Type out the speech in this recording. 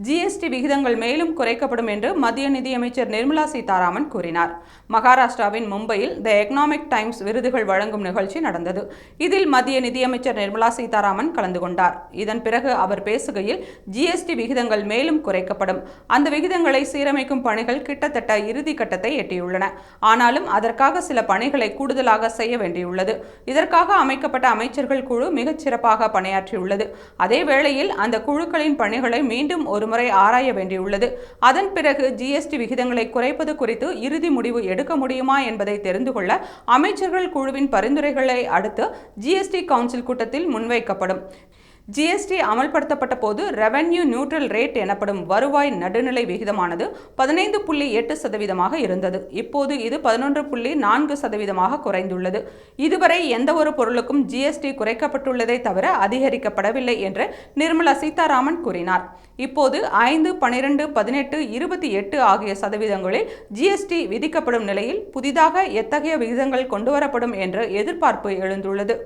GST விகிதங்கள் மேலும் குறைக்கப்படும் என்று மத்திய நிதியமைச்சர் நிர்மலா சீதாராமன் கூறினார். மகாராஷ்டிராவின் மும்பையில் தி எகனாமிக் டைம்ஸ் விருதுகள் வழங்கும் நிகழ்ச்சி நடந்தது. இதில் மத்திய நிதியமைச்சர் நிர்மலா சீதாராமன் கலந்து கொண்டார். இதன் பிறகு அவர் பேசுகையில், ஜிஎஸ்டி விகிதங்கள் மேலும் குறைக்கப்படும். அந்த விகிதங்களை சீரமைக்கும் பணிகள் கிட்டத்தட்ட இறுதி கட்டத்தை எட்டியுள்ளன. ஆனாலும் அதற்காக சில பணிகளை கூடுதலாக செய்ய வேண்டியுள்ளது. இதற்காக அமைக்கப்பட்ட அமைச்சர்கள் குழு மிகச் சிறப்பாக பணியாற்றியுள்ளது. அதே வேளையில் அந்த குழுக்களின் பணிகளை மீண்டும் ஒருமுறை ஆராய வேண்டியுள்ளது. அதன் பிறகு ஜிஎஸ்டி விகிதங்களை குறைப்பது குறித்து இறுதி முடிவு எடுக்க முடியுமா என்பதை தெரிந்து கொள்ள அமைச்சர்கள் குழுவின் பரிந்துரைகளை அடுத்து ஜிஎஸ்டி கவுன்சில் கூட்டத்தில் முன்வைக்கப்படும். ஜிஎஸ்டி அமல்படுத்தப்பட்ட போது ரெவென்யூ நியூட்ரல் ரேட் எனப்படும் வருவாய் நடுநிலை விகிதமானது 15.8% இருந்தது. இப்போது இது 11.4% குறைந்துள்ளது. இதுவரை எந்த ஒரு பொருளுக்கும் ஜிஎஸ்டி குறைக்கப்பட்டுள்ளதை தவிர அதிகரிக்கப்படவில்லை என்று நிர்மலா சீதாராமன் கூறினார். இப்போது 5, 12, 18, 28 ஆகிய சதவீதங்களில் ஜிஎஸ்டி விதிக்கப்படும் நிலையில் புதிதாக எத்தகைய விகிதங்கள் கொண்டுவரப்படும் என்ற எதிர்பார்ப்பு எழுந்துள்ளது.